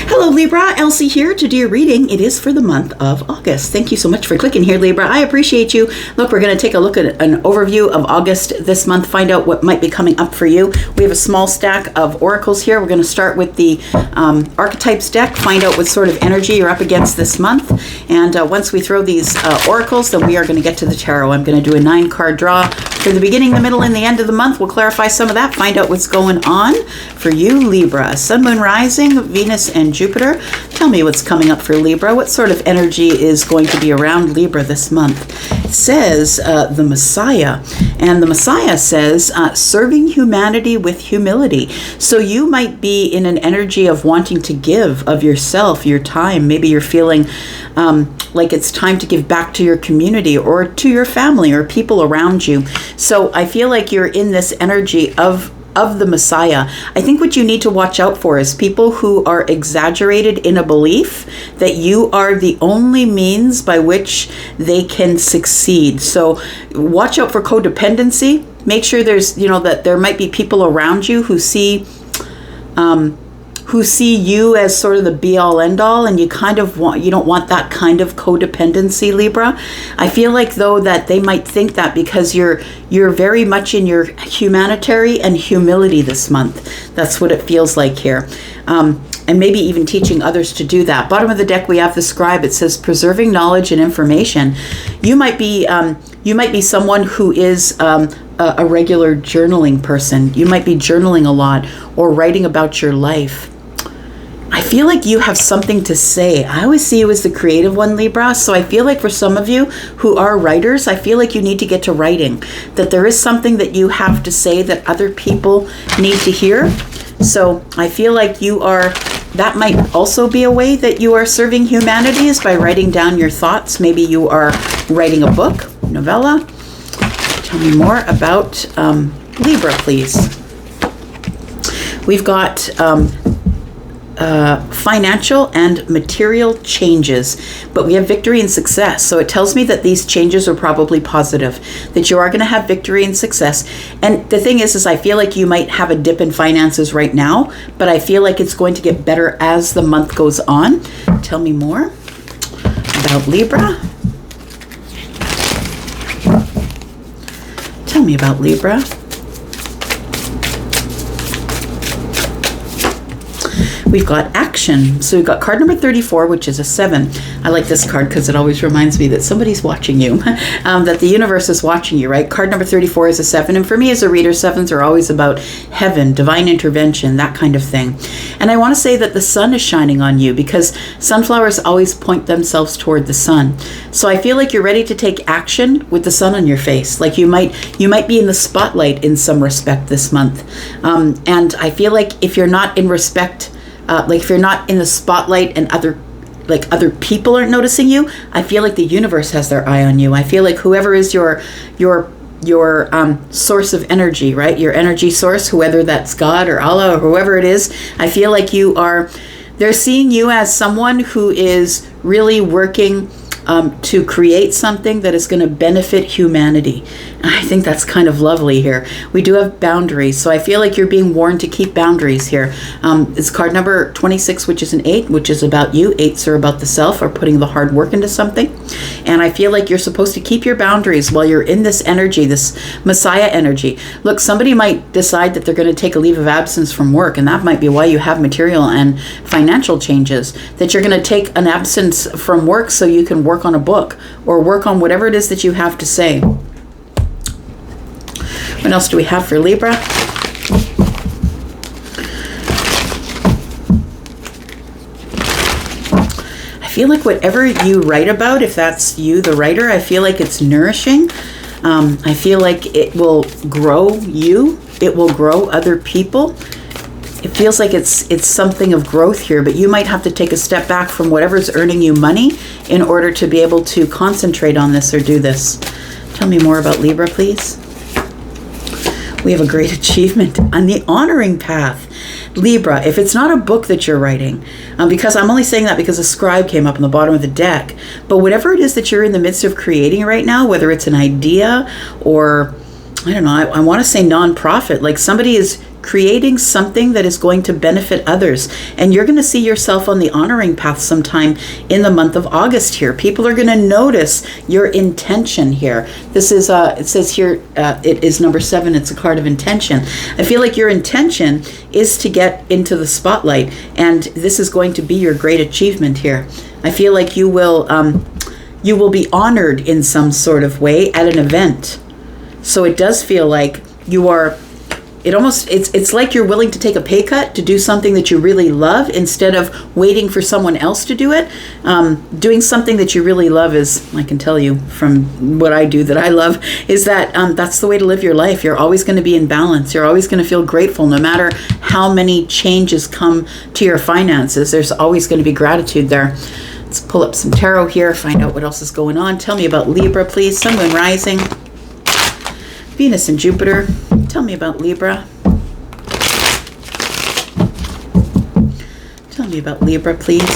Hello Libra, Elsie here to do your reading. It is for the month of August. Thank you so much for clicking here, Libra. I appreciate you. Look, we're going to take a look at an overview of August this month, find out what might be coming up for you. We have a small stack of oracles here. We're going to start with the archetypes deck, find out what sort of energy you're up against this month. And once we throw these oracles, then we are going to get to the tarot. I'm going to do a 9-card draw for the beginning, the middle, and the end of the month. We'll clarify some of that, find out what's going on for you, Libra. Sun, Moon, Rising, Venus, and Jupiter. Tell me what's coming up for Libra. What sort of energy is going to be around Libra this month? It says the Messiah. And the Messiah says serving humanity with humility. So you might be in an energy of wanting to give of yourself, your time. Maybe you're feeling like it's time to give back to your community or to your family or people around you. So I feel like you're in this energy of the Messiah. I think what you need to watch out for is people who are exaggerated in a belief that you are the only means by which they can succeed. So watch out for codependency. Make sure there's, that there might be people around you who see you as sort of the be-all end-all, and you don't want that kind of codependency, Libra. I feel like, though, that they might think that because you're very much in your humanitarian and humility this month. That's what it feels like here. And maybe even teaching others to do that. Bottom of the deck, we have the scribe. It says preserving knowledge and information. You might be someone who is a regular journaling person. You might be journaling a lot or writing about your life. I feel like you have something to say. I always see you as the creative one, Libra. So I feel like for some of you who are writers, I feel like you need to get to writing. That there is something that you have to say that other people need to hear. So I feel like that might also be a way that you are serving humanity, is by writing down your thoughts. Maybe you are writing a book, novella. Tell me more about Libra, please. We've got financial and material changes, but we have victory and success. So it tells me that these changes are probably positive, that you are going to have victory and success. And the thing is I feel like you might have a dip in finances right now, but I feel like it's going to get better as the month goes on. Tell me more about Libra. Tell me about Libra. We've got action. So we've got card number 34, which is a 7. I like this card because it always reminds me that somebody's watching you, that the universe is watching you, right? Card number 34 is a 7. And for me as a reader, 7s are always about heaven, divine intervention, that kind of thing. And I want to say that the sun is shining on you because sunflowers always point themselves toward the sun. So I feel like you're ready to take action with the sun on your face. Like you might be in the spotlight in some respect this month. And I feel like if you're not in respect, like if you're not in the spotlight and other people aren't noticing you, I feel like the universe has their eye on you. I feel like whoever is your source of energy, right? Your energy source, whether that's God or Allah or whoever it is, I feel like they're seeing you as someone who is really working to create something that is going to benefit humanity. I think that's kind of lovely here. We do have boundaries, so I feel like you're being warned to keep boundaries here. It's card number 26, which is an 8, which is about you. 8s are about the self or putting the hard work into something. And I feel like you're supposed to keep your boundaries while you're in this energy, this Messiah energy. Look, somebody might decide that they're going to take a leave of absence from work, and that might be why you have material and financial changes, that you're going to take an absence from work so you can work on a book or work on whatever it is that you have to say. What else do we have for Libra? I feel like whatever you write about, if that's you, the writer, I feel like it's nourishing. I feel like it will grow you. It will grow other people. It feels like it's something of growth here, but you might have to take a step back from whatever's earning you money in order to be able to concentrate on this or do this. Tell me more about Libra, please. We have a great achievement on the honoring path. Libra, if it's not a book that you're writing, because I'm only saying that because a scribe came up on the bottom of the deck, but whatever it is that you're in the midst of creating right now, whether it's an idea or, I don't know, I want to say nonprofit, like somebody is creating something that is going to benefit others. And you're going to see yourself on the honoring path sometime in the month of August here. People are going to notice your intention here. This is, it says here, it is number 7. It's a card of intention. I feel like your intention is to get into the spotlight, and this is going to be your great achievement here. I feel like you will be honored in some sort of way at an event. So it does feel like you are, it's like you're willing to take a pay cut to do something that you really love instead of waiting for someone else to do it. Doing something that you really love is, I can tell you from what I do that I love, is that that's the way to live your life. You're always going to be in balance. You're always going to feel grateful no matter how many changes come to your finances. There's always going to be gratitude there. Let's pull up some tarot here, find out what else is going on. Tell me about Libra, please. Sun, Moon, Rising, Venus and Jupiter. Tell me about Libra. Tell me about Libra, please.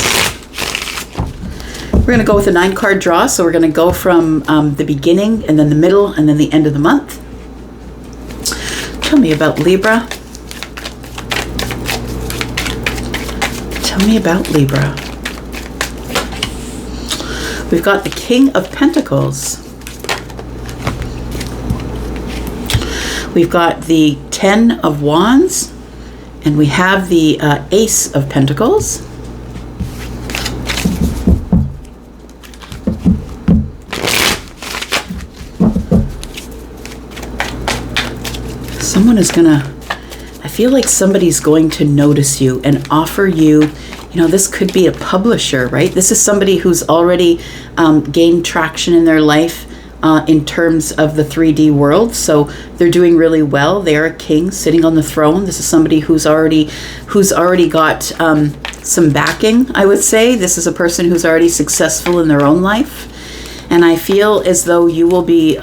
We're going to go with a 9-card draw. So we're going to go from the beginning and then the middle and then the end of the month. Tell me about Libra. Tell me about Libra. We've got the King of Pentacles. We've got the 10 of Wands. And we have the Ace of Pentacles. Someone is gonna, I feel like somebody's going to notice you and offer you, this could be a publisher, right? This is somebody who's already gained traction in their life in terms of the 3D world. So they're doing really well. They're a king sitting on the throne. This is somebody who's already got some backing, I would say. This is a person who's already successful in their own life. And I feel as though you will be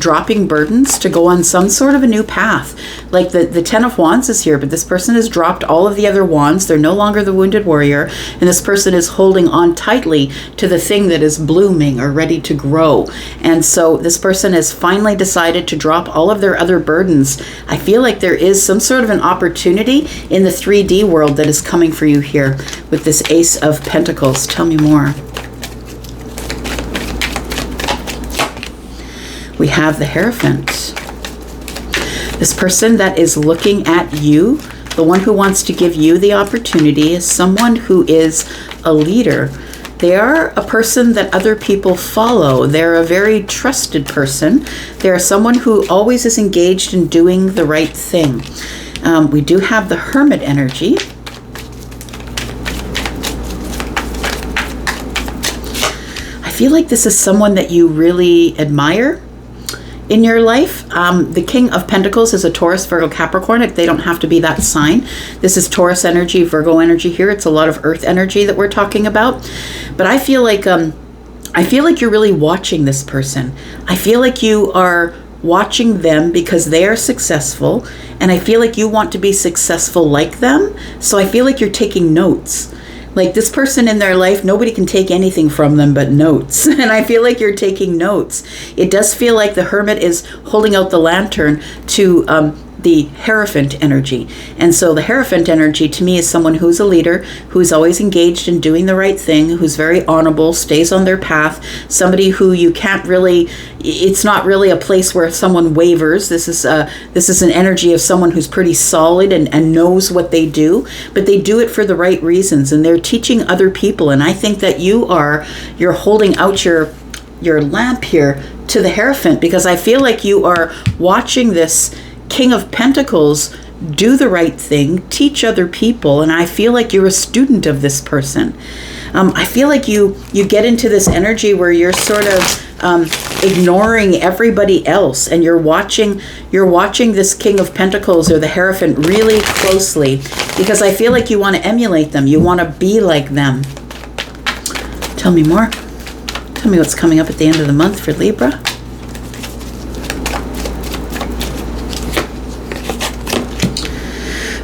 dropping burdens to go on some sort of a new path. Like the 10 of Wands is here, but this person has dropped all of the other wands. They're no longer the wounded warrior. And this person is holding on tightly to the thing that is blooming or ready to grow. And so this person has finally decided to drop all of their other burdens. I feel like there is some sort of an opportunity in the 3D world that is coming for you here with this Ace of Pentacles. Tell me more. We have the Hierophant. This person that is looking at you, the one who wants to give you the opportunity, is someone who is a leader. They are a person that other people follow. They're a very trusted person. They're someone who always is engaged in doing the right thing. We do have the Hermit energy. I feel like this is someone that you really admire in your life. The King of Pentacles is a Taurus, Virgo, Capricorn. They don't have to be that sign. This is Taurus energy, Virgo energy here. It's a lot of earth energy that we're talking about. But I feel like you're really watching this person. I feel like you are watching them because they are successful, and I feel like you want to be successful like them. So I feel like you're taking notes. Like this person in their life, nobody can take anything from them but notes. And I feel like you're taking notes. It does feel like the Hermit is holding out the lantern to the Hierophant energy. And so the Hierophant energy to me is someone who's a leader, who's always engaged in doing the right thing, who's very honorable, stays on their path, somebody who you can't really, it's not really a place where someone wavers. This is an energy of someone who's pretty solid and knows what they do, but they do it for the right reasons, and they're teaching other people. And I think that you're holding out your lamp here to the Hierophant, because I feel like you are watching this King of Pentacles do the right thing, teach other people, and I feel like you're a student of this person. I feel like you get into this energy where you're sort of ignoring everybody else, and you're watching this King of Pentacles or the Hierophant really closely, because I feel like you want to emulate them. You want to be like them. Tell me more. Tell me what's coming up at the end of the month for Libra.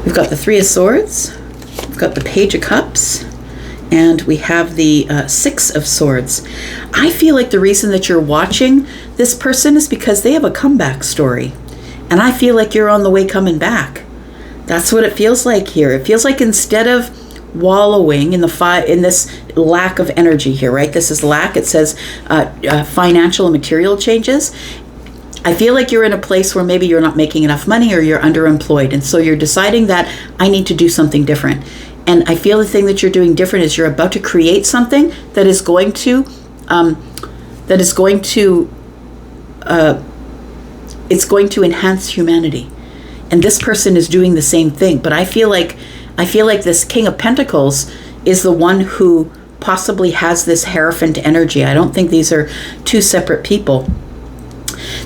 We've got the Three of Swords, we've got the Page of Cups, and we have the Six of Swords. I feel like the reason that you're watching this person is because they have a comeback story. And I feel like you're on the way coming back. That's what it feels like here. It feels like instead of wallowing in in this lack of energy here, right? This is lack. It says financial and material changes. I feel like you're in a place where maybe you're not making enough money or you're underemployed. And so you're deciding that I need to do something different. And I feel the thing that you're doing different is you're about to create something that is going to, it's going to enhance humanity. And this person is doing the same thing. But I feel like this King of Pentacles is the one who possibly has this Hierophant energy. I don't think these are two separate people.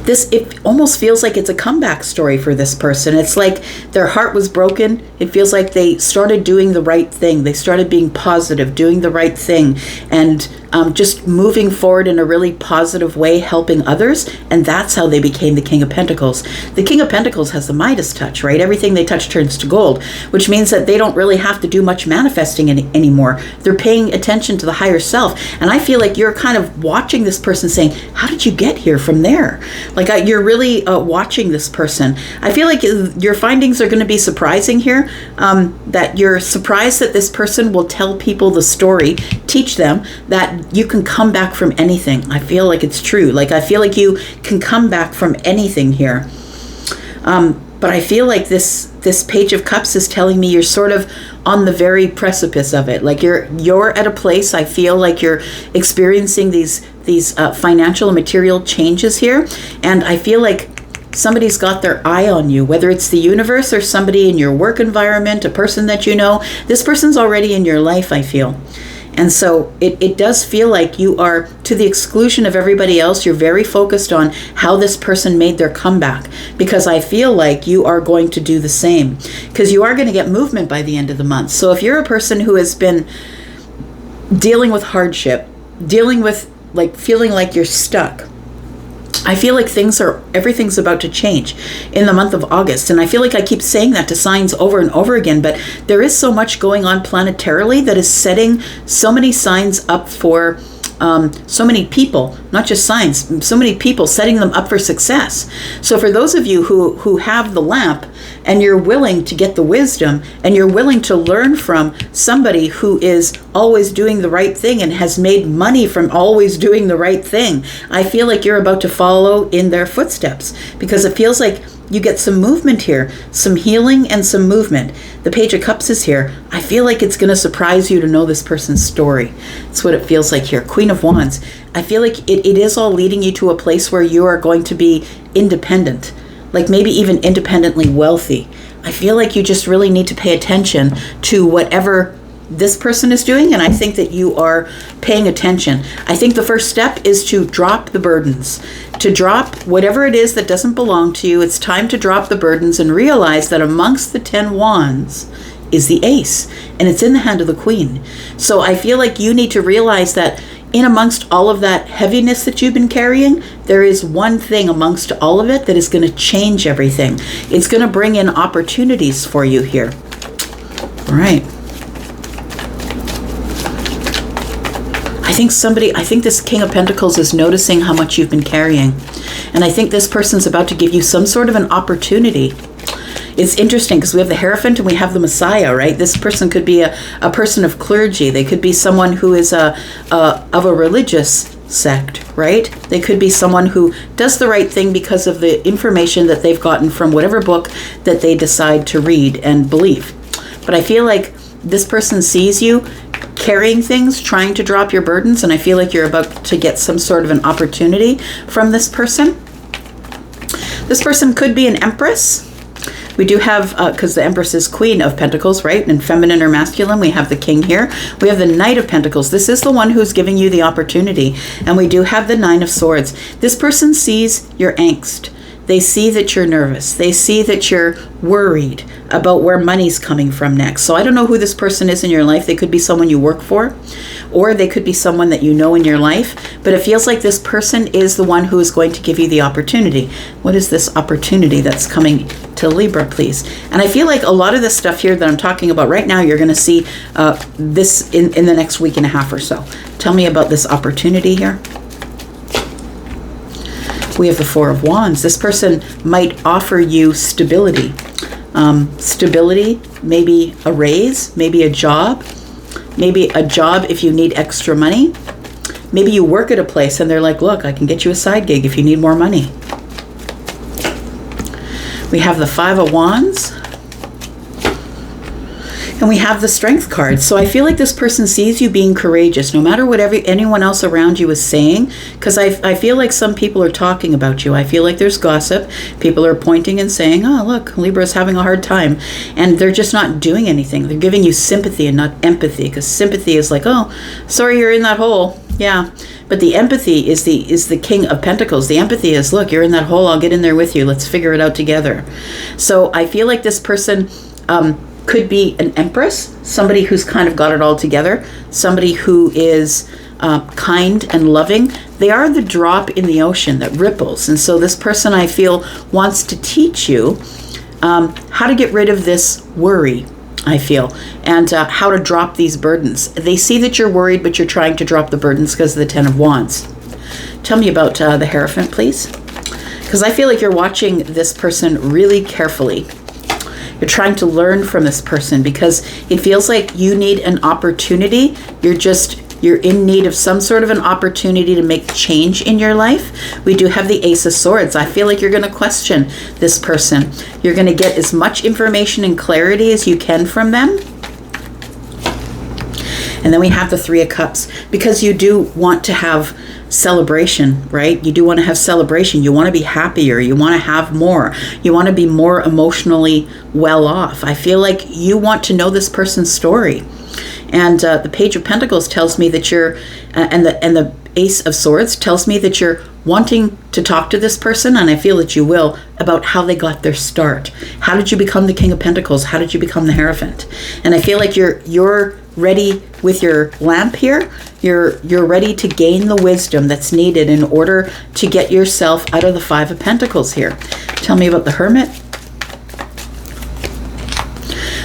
It almost feels like it's a comeback story for this person. It's like their heart was broken. It feels like they started doing the right thing. They started being positive, doing the right thing, and just moving forward in a really positive way, helping others. And that's how they became the King of Pentacles. The King of Pentacles has the Midas touch, right? Everything they touch turns to gold, which means that they don't really have to do much manifesting anymore. They're paying attention to the higher self. And I feel like you're kind of watching this person saying, how did you get here from there? Like you're really watching this person. I feel like your findings are going to be surprising here, that you're surprised that this person will tell people the story, teach them that you can come back from anything. I feel like it's true. Like I feel like you can come back from anything here. But I feel like this Page of Cups is telling me you're sort of on the very precipice of it. Like you're at a place, I feel like you're experiencing these financial and material changes here. And I feel like somebody's got their eye on you, whether it's the universe or somebody in your work environment, a person that you know. This person's already in your life, I feel. And so it does feel like you are, to the exclusion of everybody else, you're very focused on how this person made their comeback, because I feel like you are going to do the same, because you are going to get movement by the end of the month. So if you're a person who has been dealing with hardship, dealing with like feeling like you're stuck, I feel like everything's about to change in the month of August. And I feel like I keep saying that to signs over and over again, but there is so much going on planetarily that is setting so many signs up for so many people, not just signs, so many people, setting them up for success. So for those of you who have the lamp and you're willing to get the wisdom and you're willing to learn from somebody who is always doing the right thing and has made money from always doing the right thing, I feel like you're about to follow in their footsteps, because it feels like you get some movement here, some healing and some movement. The Page of Cups is here. I feel like it's going to surprise you to know this person's story. That's what it feels like here. Queen of Wands. I feel like it is all leading you to a place where you are going to be independent, like maybe even independently wealthy. I feel like you just really need to pay attention to whatever this person is doing, and I think that you are paying attention. I think the first step is to drop the burdens, to drop whatever it is that doesn't belong to you. It's time to drop the burdens and realize that amongst the 10 wands is the ace, and it's in the hand of the queen. So I feel like you need to realize that in amongst all of that heaviness that you've been carrying, there is one thing amongst all of it that is going to change everything. It's going to bring in opportunities for you here. All right. I think this King of Pentacles is noticing how much you've been carrying. And I think this person's about to give you some sort of an opportunity. It's interesting because we have the Hierophant and we have the Messiah, right? This person could be a person of clergy. They could be someone who is of a religious sect, right? They could be someone who does the right thing because of the information that they've gotten from whatever book that they decide to read and believe. But I feel like this person sees you carrying things, trying to drop your burdens, and I feel like you're about to get some sort of an opportunity from this person. This person could be an Empress. We do have, because the Empress is Queen of Pentacles, right? And feminine or masculine, we have the King here. We have the Knight of Pentacles. This is the one who's giving you the opportunity. And we do have the Nine of Swords. This person sees your angst. They see that you're nervous. They see that you're worried about where money's coming from next. So I don't know who this person is in your life. They could be someone you work for, or they could be someone that you know in your life. But it feels like this person is the one who is going to give you the opportunity. What is this opportunity that's coming to Libra, please? And I feel like a lot of this stuff here that I'm talking about right now, you're going to see this in the next week and a half or so. Tell me about this opportunity here. We have the Four of Wands. This person might offer you stability. stability, maybe a raise, maybe a job if you need extra money. Maybe you work at a place and they're like, look, I can get you a side gig if you need more money. We have the Five of Wands. And we have the Strength card. So I feel like this person sees you being courageous, no matter what anyone else around you is saying, because I feel like some people are talking about you. I feel like there's gossip. People are pointing and saying, oh, look, Libra's having a hard time. And they're just not doing anything. They're giving you sympathy and not empathy, because sympathy is like, oh, sorry you're in that hole. Yeah. But the empathy is the King of Pentacles. The empathy is, look, you're in that hole. I'll get in there with you. Let's figure it out together. So I feel like this person could be an empress, somebody who's kind of got it all together, somebody who is kind and loving. They are the drop in the ocean that ripples. And so this person, I feel, wants to teach you how to get rid of this worry, I feel, and how to drop these burdens. They see that you're worried, but you're trying to drop the burdens because of the Ten of Wands. Tell me about the Hierophant, please. Because I feel like you're watching this person really carefully. You're trying to learn from this person because it feels like you need an opportunity. You're in need of some sort of an opportunity to make change in your life. We do have the Ace of Swords. I feel like you're going to question this person. You're going to get as much information and clarity as you can from them. And then we have the Three of Cups, because you do want to have celebration, right? You do want to have celebration. You want to be happier. You want to have more. You want to be more emotionally well off. I feel like you want to know this person's story. And the Page of Pentacles tells me that you're, and the Ace of Swords tells me that you're wanting to talk to this person, and I feel that you will, about how they got their start. How did you become the King of Pentacles? How did you become the Hierophant? And I feel like you're ready with your lamp here. You're ready to gain the wisdom that's needed in order to get yourself out of the Five of Pentacles here. Tell me about the Hermit.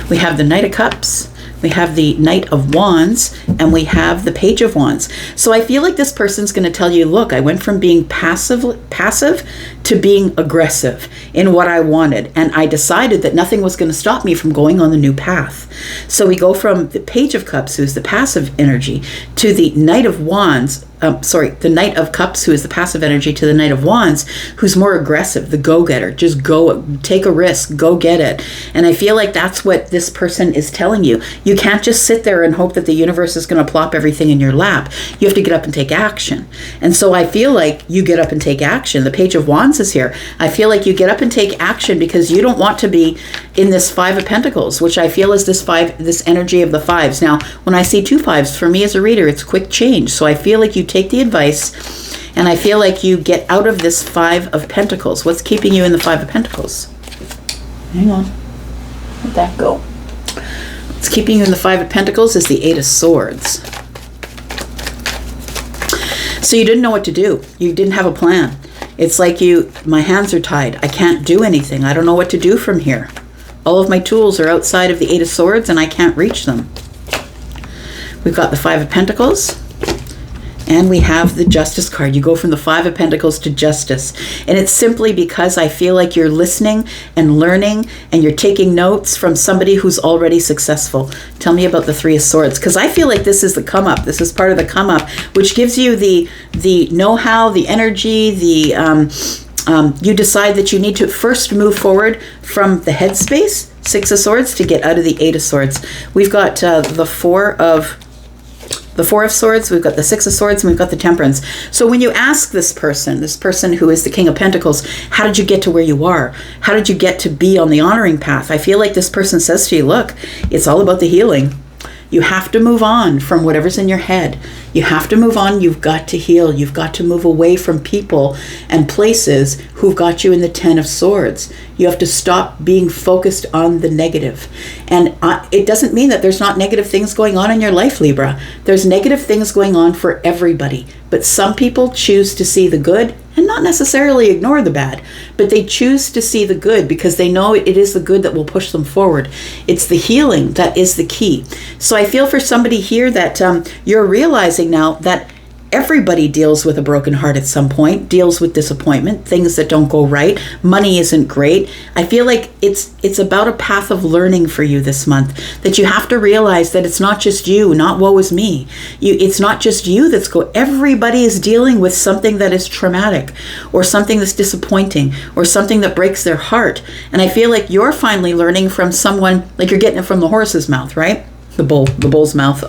We have the Knight of Cups. We have the Knight of Wands, and we have the Page of Wands. So I feel like this person's going to tell you, look, I went from being passive to being aggressive in what I wanted. And I decided that nothing was going to stop me from going on the new path. So we go from the Page of Cups, who's the passive energy, to the Knight of Wands, the Knight of Cups, who is the passive energy, to the Knight of Wands, who's more aggressive, the go-getter. Just go, take a risk, go get it. And I feel like that's what this person is telling you. You can't just sit there and hope that the universe is going to plop everything in your lap. You have to get up and take action. And so I feel like you get up and take action. The Page of Wands is here. I feel like you get up and take action because you don't want to be in this Five of Pentacles, which I feel is this energy of the fives. Now, when I see two fives, for me as a reader, it's quick change. So I feel like you take the advice, and I feel like you get out of this Five of Pentacles. What's keeping you in the Five of Pentacles? Hang on. Where'd that go? What's keeping you in the Five of Pentacles is the Eight of Swords. So you didn't know what to do. You didn't have a plan. It's like my hands are tied. I can't do anything. I don't know what to do from here. All of my tools are outside of the Eight of Swords and I can't reach them. We've got the Five of Pentacles. And we have the Justice card. You go from the Five of Pentacles to Justice. And it's simply because I feel like you're listening and learning and you're taking notes from somebody who's already successful. Tell me about the Three of Swords, because I feel like this is the come up. This is part of the come up, which gives you the know-how, the energy, you decide that you need to first move forward from the headspace, Six of Swords, to get out of the Eight of Swords. We've got the Four of Swords, we've got the Six of Swords, and we've got the Temperance. So when you ask this person who is the King of Pentacles, how did you get to where you are? How did you get to be on the honoring path? I feel like this person says to you, look, it's all about the healing. You have to move on from whatever's in your head. You have to move on. You've got to heal. You've got to move away from people and places who've got you in the Ten of Swords. You have to stop being focused on the negative. And it doesn't mean that there's not negative things going on in your life, Libra. There's negative things going on for everybody. But some people choose to see the good and not necessarily ignore the bad, but they choose to see the good because they know it is the good that will push them forward. It's the healing that is the key. So I feel for somebody here that you're realizing now that Everybody deals with a broken heart at some point, deals with disappointment, things that don't go right. Money isn't great. I feel like it's about a path of learning for you this month, that you have to realize that it's not just you, not woe is me. It's not just you everybody is dealing with something that is traumatic, or something that's disappointing, or something that breaks their heart. And I feel like you're finally learning from someone, like you're getting it from the horse's mouth, right? The bull's mouth.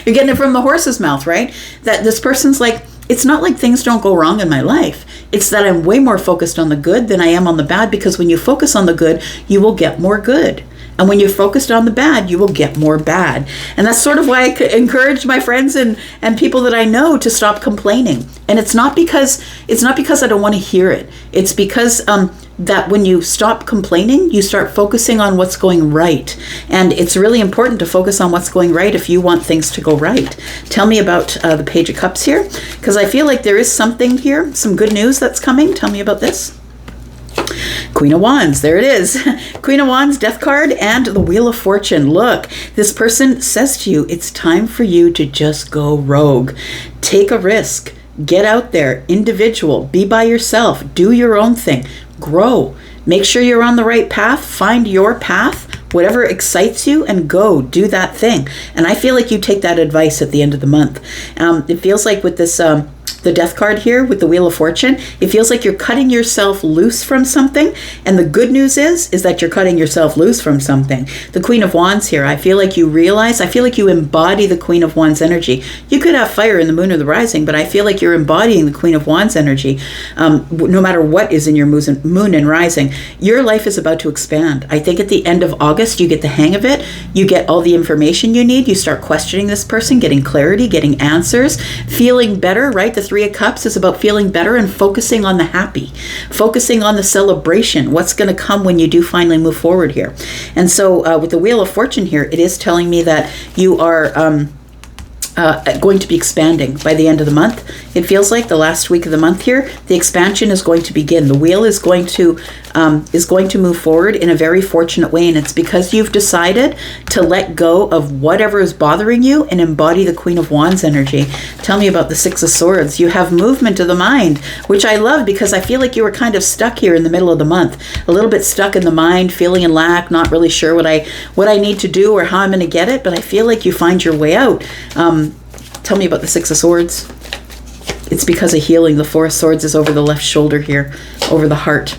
You're getting it from the horse's mouth, right? That this person's like, it's not like things don't go wrong in my life. It's that I'm way more focused on the good than I am on the bad, because when you focus on the good, you will get more good. And when you're focused on the bad, you will get more bad. And that's sort of why I encourage my friends and people that I know to stop complaining. And it's not because I don't want to hear it. It's because that when you stop complaining, you start focusing on what's going right. And it's really important to focus on what's going right if you want things to go right. Tell me about the Page of Cups here, because I feel like there is something here, some good news that's coming. Tell me about this. Queen of Wands, there it is. Queen of Wands, Death card, and the Wheel of Fortune. Look, this person says to you, it's time for you to just go rogue. Take a risk. Get out there, individual, be by yourself, do your own thing, grow. Make sure you're on the right path, find your path, whatever excites you, and go do that thing. And I feel like you take that advice at the end of the month. It feels like with this the Death card here with the Wheel of Fortune, it feels like you're cutting yourself loose from something. And the good news is that you're cutting yourself loose from something. The Queen of Wands here, I feel like you embody the Queen of Wands energy. You could have fire in the moon or the rising, but I feel like you're embodying the Queen of Wands energy. No matter what is in your moon and rising, your life is about to expand. I think at the end of August, you get the hang of it. You get all the information you need. You start questioning this person, getting clarity, getting answers, feeling better, right? The Three of Cups is about feeling better and focusing on the happy, focusing on the celebration, what's going to come when you do finally move forward here. And so with the Wheel of Fortune here, it is telling me that you are going to be expanding by the end of the month. It feels like the last week of the month here, the expansion is going to begin. The wheel is going to move forward in a very fortunate way, and it's because you've decided to let go of whatever is bothering you and embody the Queen of Wands energy. Tell me about the Six of Swords. You have movement of the mind, which I love, because I feel like you were kind of stuck here in the middle of the month, a little bit stuck in the mind, feeling in lack, not really sure what I need to do or how I'm going to get it, but I feel like you find your way out. Tell me about the Six of Swords. It's because of healing. The Four of Swords is over the left shoulder here, over the heart.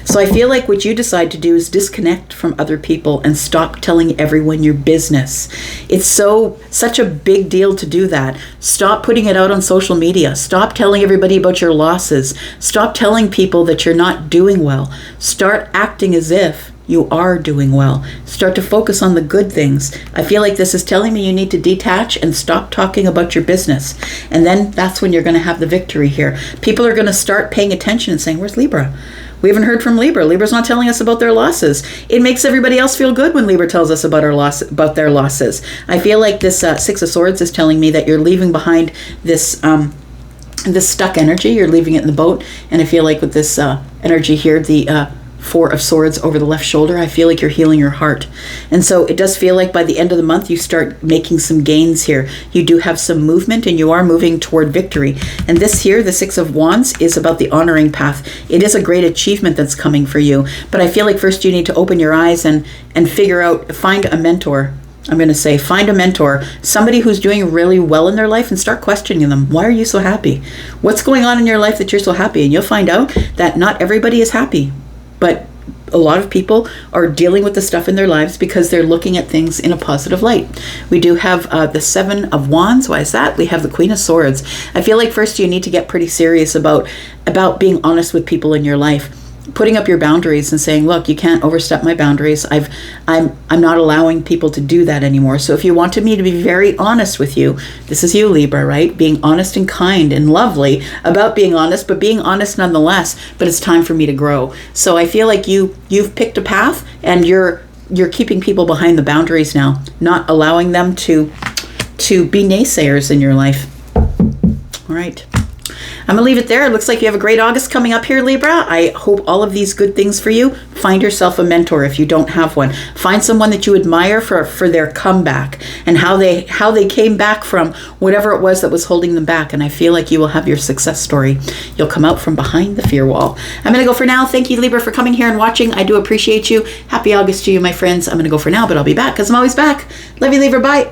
So I feel like what you decide to do is disconnect from other people and stop telling everyone your business. It's such a big deal to do that. Stop putting it out on social media. Stop telling everybody about your losses. Stop telling people that you're not doing well. Start acting as if you are doing well. Start to focus on the good things. I feel like this is telling me you need to detach and stop talking about your business. And then that's when you're going to have the victory here. People are going to start paying attention and saying, where's Libra? We haven't heard from Libra. Libra's not telling us about their losses. It makes everybody else feel good when Libra tells us about their losses. I feel like this Six of Swords is telling me that you're leaving behind this stuck energy. You're leaving it in the boat. And I feel like with this energy here, the Four of Swords over the left shoulder, I feel like you're healing your heart. And so it does feel like by the end of the month, you start making some gains here. You do have some movement and you are moving toward victory. And this here, the Six of Wands, is about the honoring path. It is a great achievement that's coming for you. But I feel like first you need to open your eyes and figure out, find a mentor. I'm going to say, find a mentor, somebody who's doing really well in their life, and start questioning them. Why are you so happy? What's going on in your life that you're so happy? And you'll find out that not everybody is happy. But a lot of people are dealing with the stuff in their lives because they're looking at things in a positive light. We do have the Seven of Wands. Why is that? We have the Queen of Swords. I feel like first you need to get pretty serious about being honest with people in your life. Putting up your boundaries and saying, look, you can't overstep my boundaries. I'm not allowing people to do that anymore. So if you wanted me to be very honest with you, this is you, Libra, right? Being honest and kind and lovely about being honest, but being honest nonetheless. But it's time for me to grow. So I feel like you've picked a path and you're keeping people behind the boundaries now, not allowing them to be naysayers in your life. All right. I'm going to leave it there. It looks like you have a great August coming up here, Libra. I hope all of these good things for you. Find yourself a mentor if you don't have one. Find someone that you admire for their comeback and how they came back from whatever it was that was holding them back. And I feel like you will have your success story. You'll come out from behind the fear wall. I'm going to go for now. Thank you, Libra, for coming here and watching. I do appreciate you. Happy August to you, my friends. I'm going to go for now, but I'll be back because I'm always back. Love you, Libra. Bye.